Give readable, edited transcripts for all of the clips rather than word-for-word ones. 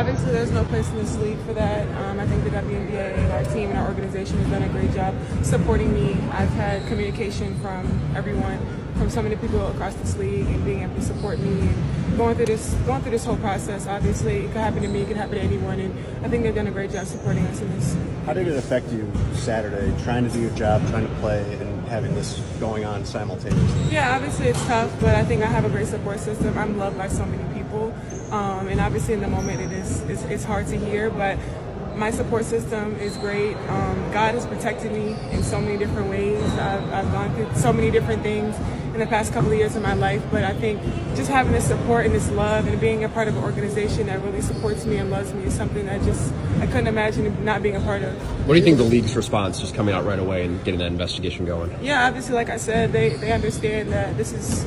obviously there's no place in this league for that. I think the WNBA, our team and our organization has done a great job supporting me. I've had communication from everyone, from so many people across this league, and being able to support me and going through this whole process. Obviously, it could happen to me, it could happen to anyone, and I think they've done a great job supporting us in this. How did it affect you Saturday, trying to do your job, trying to play, and having this going on simultaneously? Yeah, obviously it's tough, but I think I have a great support system. I'm loved by so many people, and obviously in the moment it's hard to hear, but my support system is great. God has protected me in so many different ways. I've gone through so many different things in the past couple of years of my life, but I think just having this support and this love and being a part of an organization that really supports me and loves me is something that I couldn't imagine not being a part of. What do you think the league's response, just coming out right away and getting that investigation going? Yeah, obviously, like I said, they understand that this is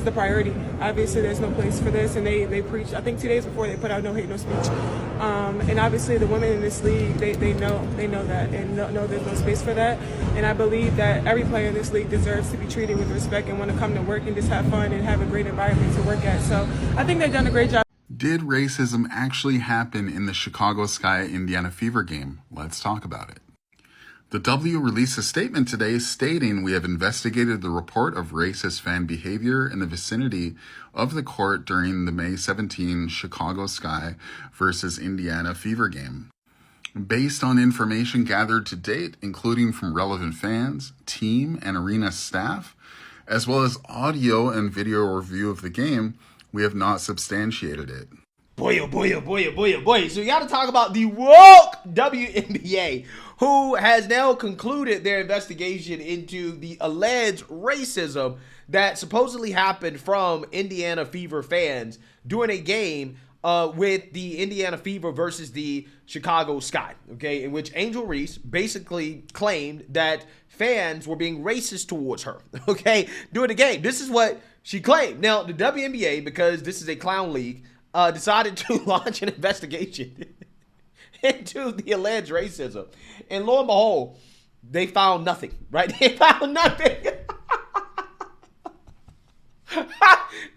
the priority. Obviously, there's no place for this, and they preach. I think 2 days before they put out no hate, no speech. And obviously, the women in this league, they know that, and know there's no space for that. And I believe that every player in this league deserves to be treated with respect and want to come to work and just have fun and have a great environment to work at. So I think they've done a great job. Did racism actually happen in the Chicago Sky Indiana Fever game? Let's talk about it. The W released a statement today stating, "We have investigated the report of racist fan behavior in the vicinity of the court during the May 17 Chicago Sky versus Indiana Fever game. Based on information gathered to date, including from relevant fans, team, and arena staff, as well as audio and video review of the game, we have not substantiated it." Boy, oh boy, oh boy, oh boy, oh boy. So you got to talk about the woke WNBA, who has now concluded their investigation into the alleged racism that supposedly happened from Indiana Fever fans during a game with the Indiana Fever versus the Chicago Sky, okay, in which Angel Reese basically claimed that fans were being racist towards her, okay, during the game. This is what she claimed. Now, the WNBA, because this is a clown league, decided to launch an investigation into the alleged racism. And lo and behold, they found nothing, right? They found nothing.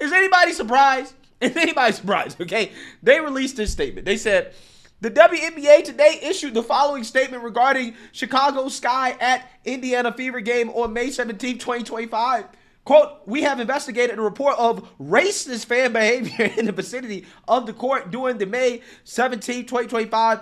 Is anybody surprised? Is anybody surprised? Okay. They released this statement. They said, "The WNBA today issued the following statement regarding Chicago Sky at Indiana Fever game on May 17, 2025. Quote, we have investigated a report of racist fan behavior in the vicinity of the court during the May 17, 2025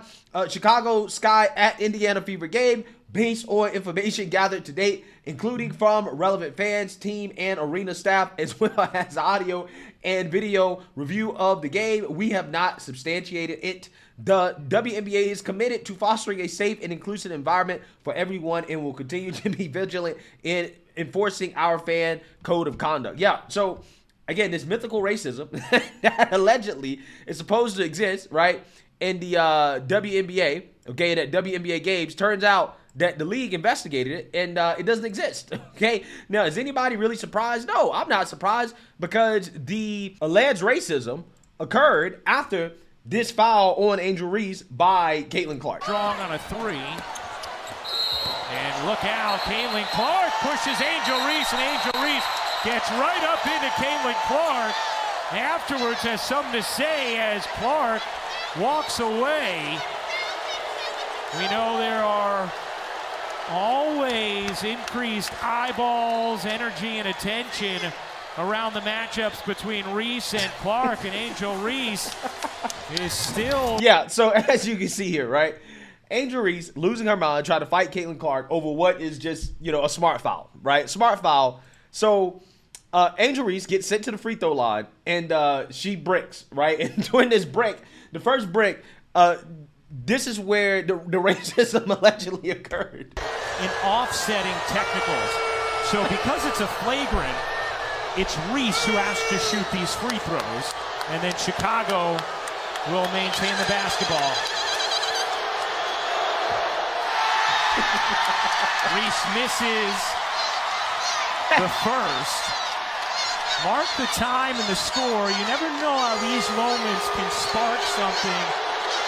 Chicago Sky at Indiana Fever game based on information gathered to date, including from relevant fans, team, and arena staff, as well as audio and video review of the game. We have not substantiated it. The WNBA is committed to fostering a safe and inclusive environment for everyone and will continue to be vigilant in enforcing our fan code of conduct." Yeah, so again, this mythical racism that allegedly is supposed to exist, right, in the WNBA, okay, and at WNBA games, turns out that the league investigated it and it doesn't exist, okay? Now, is anybody really surprised? No, I'm not surprised, because the alleged racism occurred after this foul on Angel Reese by Caitlin Clark. Strong on a three. And look out, Caitlin Clark pushes Angel Reese, and Angel Reese gets right up into Caitlin Clark. Afterwards has something to say as Clark walks away. We know there are always increased eyeballs, energy, and attention around the matchups between Reese and Clark, and Angel Reese is still... Yeah, so as you can see here, right? Angel Reese losing her mind, trying to fight Caitlin Clark over what is just, a smart foul, right? Smart foul. So Angel Reese gets sent to the free throw line, and she bricks, right? And during this break, the first break, this is where the racism allegedly occurred. In offsetting technicals. So because it's a flagrant, it's Reese who has to shoot these free throws, and then Chicago will maintain the basketball. Reese misses the first. Mark the time and the score. You never know how these moments can spark something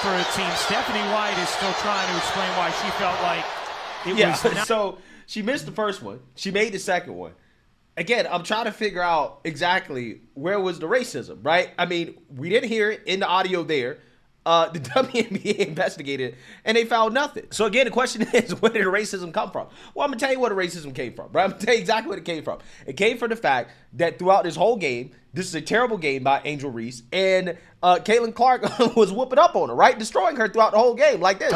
for a team. Stephanie White is still trying to explain why she felt like it was not. So she missed the first one. She made the second one. Again, I'm trying to figure out exactly where was the racism, right? I mean, we didn't hear it in the audio there. the WNBA investigated it, and they found nothing. So again, the question is, where did the racism come from? Well, I'm gonna tell you where the racism came from, right? I'm gonna tell you exactly where it came from. It came from the fact that throughout this whole game, this is a terrible game by Angel Reese, and Caitlin Clark was whooping up on her, right? Destroying her throughout the whole game like this.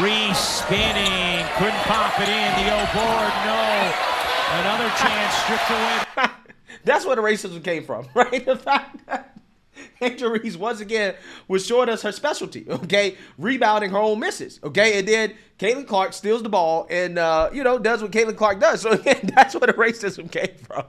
Reese spinning, couldn't pop it in. The board, no. Another chance stripped away. That's where the racism came from, right? The fact that Angel Reese once again was showing us her specialty, okay? Rebounding her own misses, okay? And then Caitlin Clark steals the ball and, does what Caitlin Clark does. So again, that's where the racism came from.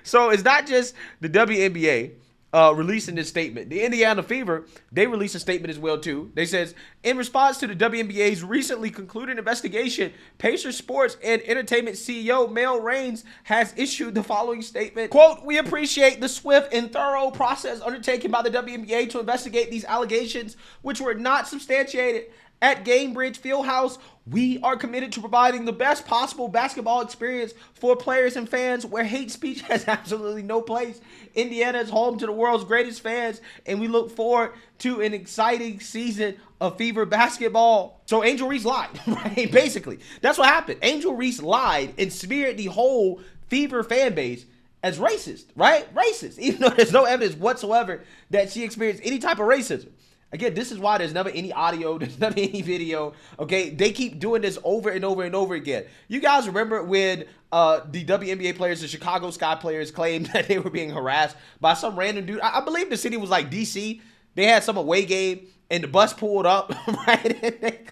So it's not just the WNBA releasing this statement. The Indiana Fever, they released a statement as well too. They says, in response to the WNBA's recently concluded investigation, Pacers Sports and Entertainment CEO Mel Raines has issued the following statement. Quote, we appreciate the swift and thorough process undertaken by the WNBA to investigate these allegations, which were not substantiated. At Gainbridge Fieldhouse, we are committed to providing the best possible basketball experience for players and fans where hate speech has absolutely no place. Indiana is home to the world's greatest fans, and we look forward to an exciting season of Fever basketball. So Angel Reese lied, right? Basically, that's what happened. Angel Reese lied and smeared the whole Fever fan base as racist, right? Racist, even though there's no evidence whatsoever that she experienced any type of racism. Again, this is why there's never any audio, there's never any video, okay? They keep doing this over and over and over again. You guys remember when the WNBA players, the Chicago Sky players, claimed that they were being harassed by some random dude? I believe the city was like D.C. They had some away game, and the bus pulled up, right?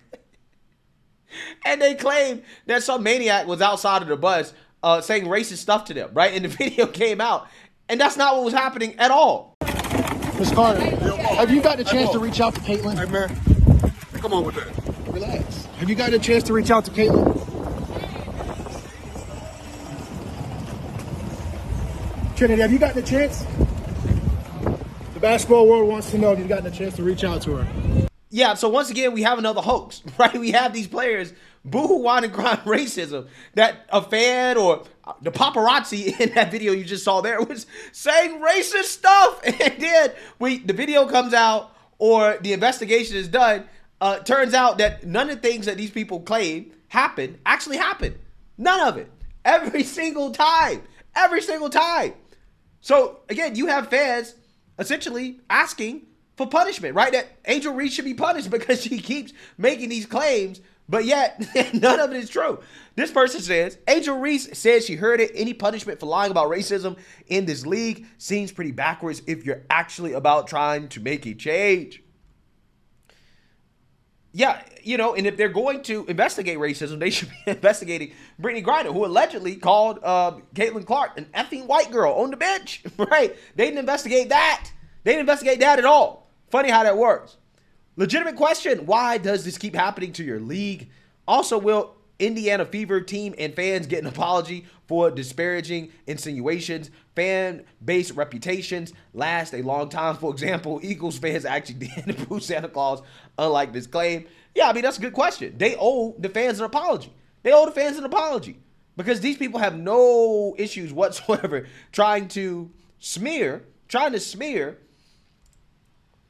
And they claimed that some maniac was outside of the bus saying racist stuff to them, right? And the video came out, and that's not what was happening at all. Ms. Carter, have you got the chance to reach out to Caitlin? Hey, man. Come on with that. Relax. Have you got a chance to reach out to Caitlin? Trinity, have you gotten a chance? The basketball world wants to know if you've gotten a chance to reach out to her. Yeah, so once again, we have another hoax, right? We have these players boo-hoo, whine, and crying racism that a fan or the paparazzi in that video you just saw there was saying racist stuff. And then the video comes out or the investigation is done. Turns out that none of the things that these people claim happened actually happened. None of it. Every single time. Every single time. So, again, you have fans essentially asking for punishment, right? That Angel Reese should be punished because she keeps making these claims, but yet none of it is true. This person says, Angel Reese says she heard it. Any punishment for lying about racism in this league seems pretty backwards if you're actually about trying to make a change. Yeah, and if they're going to investigate racism, they should be investigating Brittany Griner, who allegedly called Caitlin Clark an effing white girl on the bench, right? They didn't investigate that. They didn't investigate that at all. Funny how that works. Legitimate question. Why does this keep happening to your league? Also, will Indiana Fever team and fans get an apology for disparaging insinuations? Fan-based reputations last a long time. For example, Eagles fans actually did boo Santa Claus, unlike this claim. Yeah, I mean, that's a good question. They owe the fans an apology. They owe the fans an apology because these people have no issues whatsoever trying to smear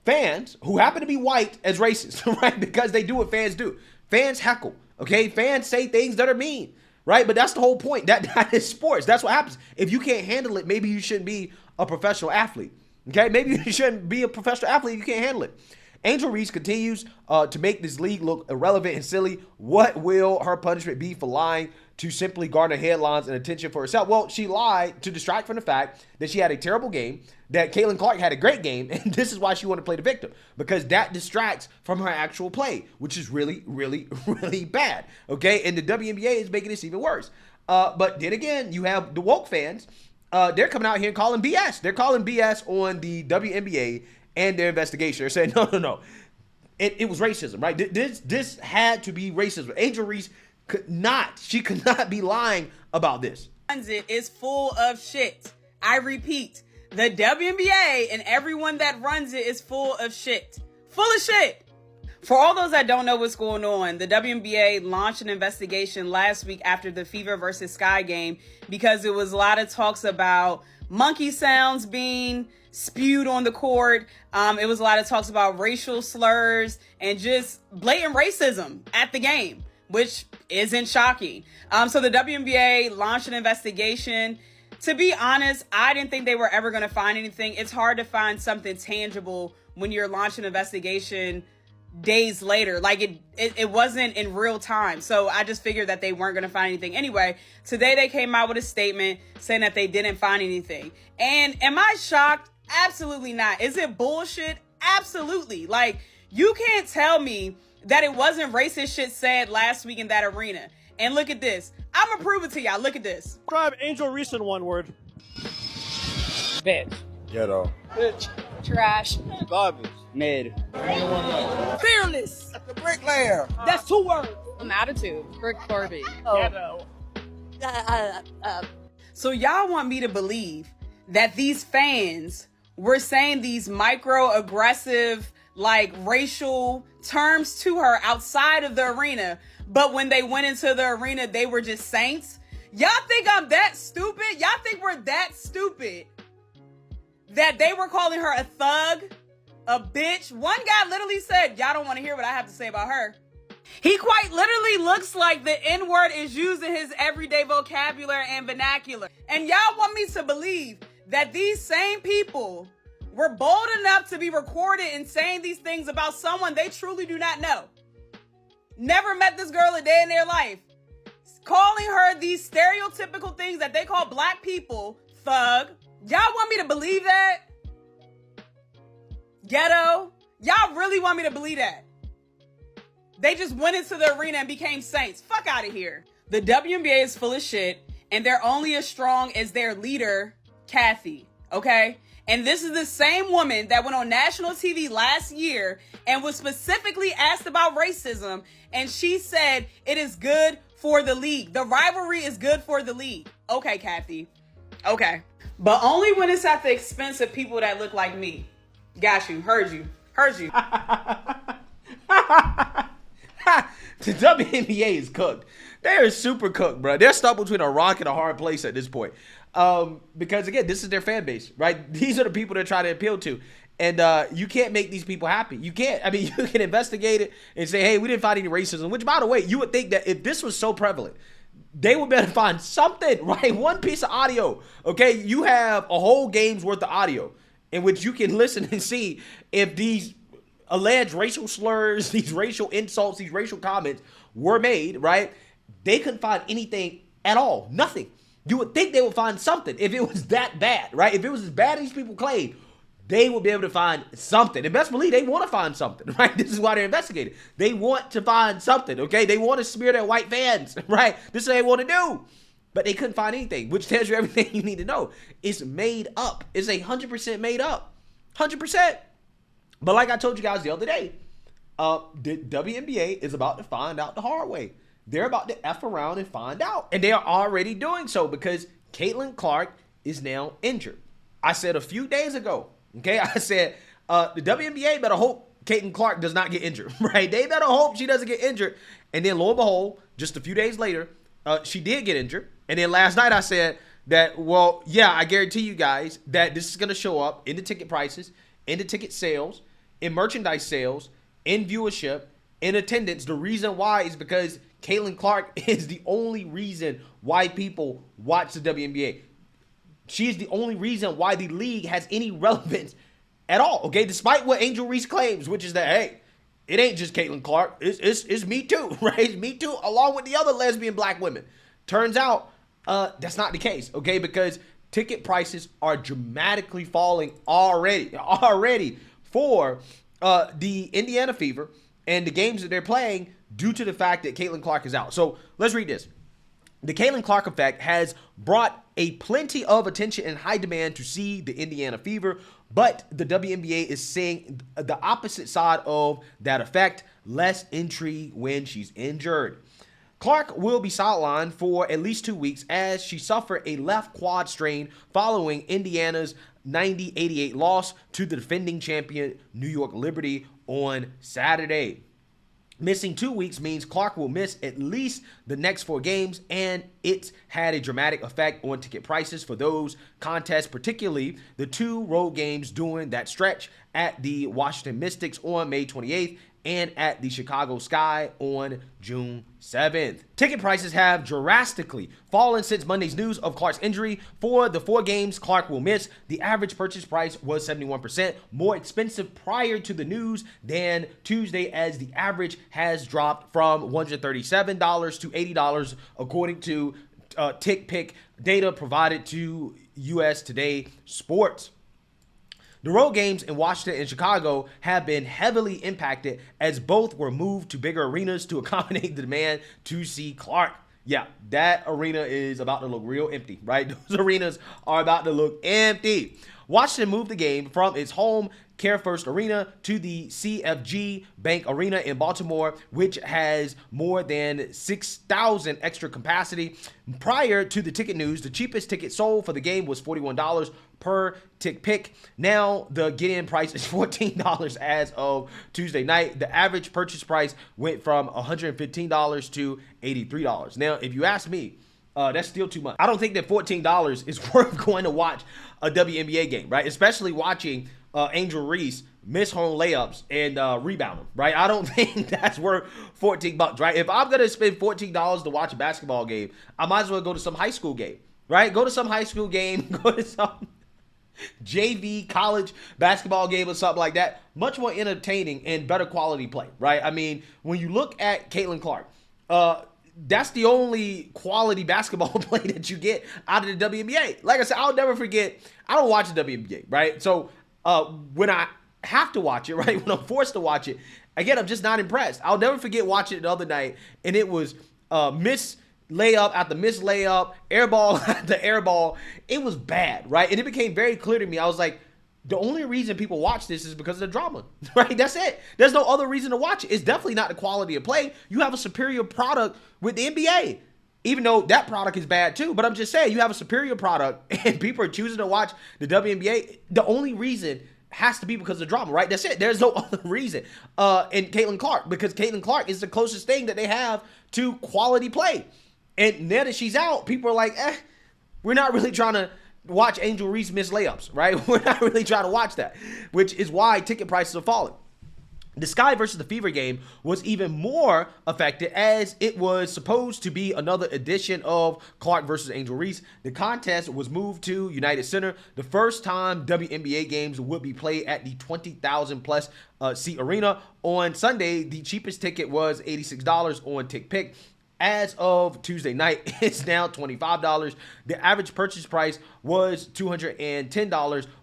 fans who happen to be white as racist, right? Because they do what fans do. Fans heckle, okay? Fans say things that are mean, right? But that's the whole point. That is sports. That's what happens. If you can't handle it, maybe you shouldn't be a professional athlete, okay? Maybe you shouldn't be a professional athlete if you can't handle it. Angel Reese continues to make this league look irrelevant and silly. What will her punishment be for lying to simply garner headlines and attention for herself? Well, she lied to distract from the fact that she had a terrible game, that Caitlin Clark had a great game, and this is why she wanted to play the victim, because that distracts from her actual play, which is really, really, really bad, okay? And the WNBA is making this even worse. But then again, you have the woke fans. They're coming out here and calling BS. They're calling BS on the WNBA and their investigation. They're saying, no. It was racism, right? This had to be racism. Angel Reese could not be lying about this. It is full of shit. I repeat, the WNBA and everyone that runs it is full of shit. Full of shit. For all those that don't know what's going on, the WNBA launched an investigation last week after the Fever versus Sky game because there was a lot of talks about monkey sounds being spewed on the court. It was a lot of talks about racial slurs and just blatant racism at the game, which isn't shocking. So the WNBA launched an investigation. To be honest, I didn't think they were ever going to find anything. It's hard to find something tangible when you're launching an investigation days later. Like it wasn't in real time. So I just figured that they weren't going to find anything. Anyway, today they came out with a statement saying that they didn't find anything. And am I shocked? Absolutely not. Is it bullshit? Absolutely. Like, you can't tell me that it wasn't racist shit said last week in that arena. And look at this. I'm gonna prove it to y'all. Look at this. Describe Angel Reese in one word. Bitch. Ghetto. Bitch. Trash. Garbage. Mid. Fearless. The bricklayer. That's 2 words. An attitude. Rick Corby. Ghetto. So y'all want me to believe that these fans were saying these microaggressive, like, racial terms to her outside of the arena, but when they went into the arena, they were just saints? Y'all think I'm that stupid? Y'all think we're that stupid that they were calling her a thug, a bitch? One guy literally said, y'all don't want to hear what I have to say about her. He quite literally looks like the N-word is used in his everyday vocabulary and vernacular. And y'all want me to believe that these same people were bold enough to be recorded and saying these things about someone they truly do not know. Never met this girl a day in their life. Calling her these stereotypical things that they call black people, thug. Y'all want me to believe that? Ghetto? Y'all really want me to believe that? They just went into the arena and became saints. Fuck out of here. The WNBA is full of shit, and they're only as strong as their leader, Kathy, okay? And this is the same woman that went on national TV last year and was specifically asked about racism, and she said it is good for the league. The rivalry is good for the league. Okay, Kathy. Okay. But only when it's at the expense of people that look like me. Got you. Heard you. Heard you. The WNBA is cooked. They are super cooked, bro. They're stuck between a rock and a hard place at this point. Because, again, this is their fan base, right? These are the people they're trying to appeal to. And you can't make these people happy. You can't. I mean, you can investigate it and say, hey, we didn't find any racism. Which, by the way, you would think that if this was so prevalent, they would better find something, right? One piece of audio, okay? You have a whole game's worth of audio in which you can listen and see if these alleged racial slurs, these racial insults, these racial comments were made, right? They couldn't find anything at all. Nothing. You would think they would find something if it was that bad, right? If it was as bad as these people claim, they would be able to find something. And best believe they want to find something, right? This is why they're investigating. They want to find something, okay? They want to smear their white fans, right? This is what they want to do. But they couldn't find anything, which tells you everything you need to know. It's made up. It's 100% made up. 100%. But like I told you guys the other day, the WNBA is about to find out the hard way. They're about to F around and find out. And they are already doing so because Caitlin Clark is now injured. I said a few days ago, okay, I said the WNBA better hope Caitlin Clark does not get injured, right? They better hope she doesn't get injured. And then lo and behold, just a few days later, she did get injured. And then last night I said that, well, yeah, I guarantee you guys that this is going to show up in the ticket prices, in the ticket sales, in merchandise sales, in viewership, in attendance. The reason why is because Caitlin Clark is the only reason why people watch the WNBA. She is the only reason why the league has any relevance at all, okay? Despite what Angel Reese claims, which is that, hey, it ain't just Caitlin Clark. It's me too, right? It's me too, along with the other lesbian black women. Turns out that's not the case, okay? Because ticket prices are dramatically falling already for the Indiana Fever and the games that they're playing due to the fact that Caitlin Clark is out. So let's read this. The Caitlin Clark effect has brought a plenty of attention and high demand to see the Indiana Fever, but the WNBA is seeing the opposite side of that effect, less intrigue when she's injured. Clark will be sidelined for at least 2 weeks as she suffered a left quad strain following Indiana's 90-88 loss to the defending champion New York Liberty on Saturday. Missing 2 weeks means Clark will miss at least the next 4 games, and it's had a dramatic effect on ticket prices for those contests, particularly the 2 road games during that stretch at the Washington Mystics on May 28th and at the Chicago Sky on June 7th. Ticket prices have drastically fallen since Monday's news of Clark's injury. For the 4 games Clark will miss, the average purchase price was 71% more expensive prior to the news than Tuesday, as the average has dropped from $137 to $80, according to TickPick data provided to US Today Sports. The road games in Washington and Chicago have been heavily impacted as both were moved to bigger arenas to accommodate the demand to see Clark. Yeah, that arena is about to look real empty, right? Those arenas are about to look empty. Washington moved the game from its home Care First Arena to the CFG Bank Arena in Baltimore, which has more than 6,000 extra capacity. Prior to the ticket news, the cheapest ticket sold for the game was $41 per TickPick. Now the get-in price is $14 as of Tuesday night. The average purchase price went from $115 to $83. Now, if you ask me, that's still too much. I don't think that $14 is worth going to watch a WNBA game, right? Especially watching Angel Reese miss home layups and rebound them, right? I don't think that's worth $14, right? If I'm gonna spend $14 to watch a basketball game, I might as well go to some high school game, right? Go to some high school game, go to some JV college basketball game or something like that. Much more entertaining and better quality play, right? I mean, when you look at Caitlin Clark, that's the only quality basketball play that you get out of the WNBA. Like I said, I'll never forget, I don't watch the WNBA, right? So when I have to watch it, right, when I'm forced to watch it, again, I'm just not impressed. I'll never forget watching it the other night, and it was miss layup after miss layup, air ball after air ball. It was bad, right? And it became very clear to me. I was like, the only reason people watch this is because of the drama, right? That's it. There's no other reason to watch it. It's definitely not the quality of play. You have a superior product with the NBA, even though that product is bad too. But I'm just saying, you have a superior product and people are choosing to watch the WNBA. The only reason has to be because of drama, right? That's it. There's no other reason. And Caitlin Clark, because Caitlin Clark is the closest thing that they have to quality play. And now that she's out, people are like, we're not really trying to watch Angel Reese miss layups, right? We're not really trying to watch that, which is why ticket prices are falling. The Sky versus the Fever game was even more affected, as it was supposed to be another edition of Clark versus Angel Reese. The contest was moved to United Center, the first time WNBA games would be played at the 20,000 plus seat arena. On Sunday, the cheapest ticket was $86 on TickPick. As of Tuesday night, it's now $25. The average purchase price was $210,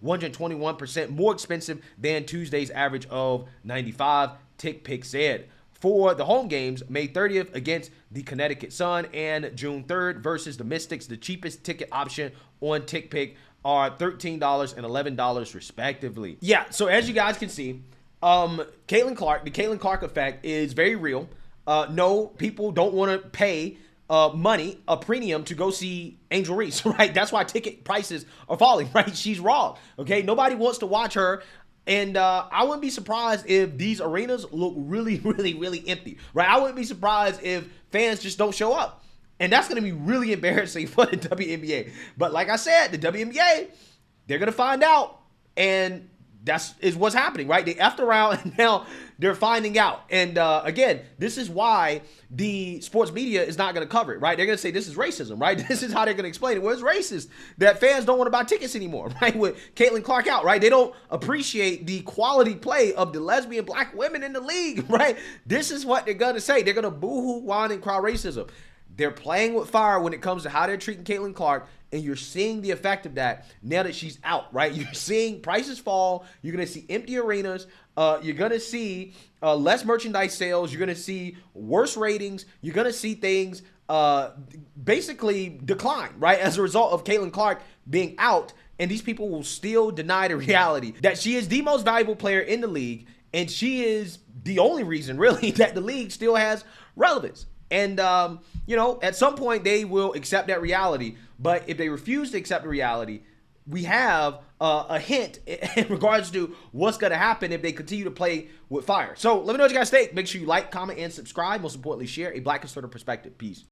121% more expensive than Tuesday's average of $95, TickPick said. For the home games, May 30th against the Connecticut Sun and June 3rd versus the Mystics, the cheapest ticket option on TickPick are $13 and $11 respectively. Yeah, so as you guys can see, Caitlin Clark, the Caitlin Clark effect is very real. No, people don't want to pay money, a premium, to go see Angel Reese, right? That's why ticket prices are falling, right? She's raw, okay? Nobody wants to watch her, and I wouldn't be surprised if these arenas look really, really, really empty, right? I wouldn't be surprised if fans just don't show up, and that's going to be really embarrassing for the WNBA. But like I said, the WNBA, they're going to find out, and that's what's happening, right? They effed around and now they're finding out. And again, this is why the sports media is not going to cover it, right? They're going to say this is racism, right? This is how they're going to explain it. Well, it's racist that fans don't want to buy tickets anymore, right? With Caitlin Clark out, right? They don't appreciate the quality play of the lesbian black women in the league, right? This is what they're going to say. They're going to boo-hoo, whine, and cry racism. They're playing with fire when it comes to how they're treating Caitlin Clark, and you're seeing the effect of that now that she's out, right? You're seeing prices fall. You're going to see empty arenas. You're going to see less merchandise sales. You're going to see worse ratings. You're going to see things basically decline, right? As a result of Caitlin Clark being out, and these people will still deny the reality that she is the most valuable player in the league, and she is the only reason, really, that the league still has relevance. And, you know, at some point they will accept that reality. But if they refuse to accept the reality, we have a hint in regards to what's going to happen if they continue to play with fire. So let me know what you guys think. Make sure you like, comment, and subscribe. Most importantly, share a Black conservative perspective. Peace.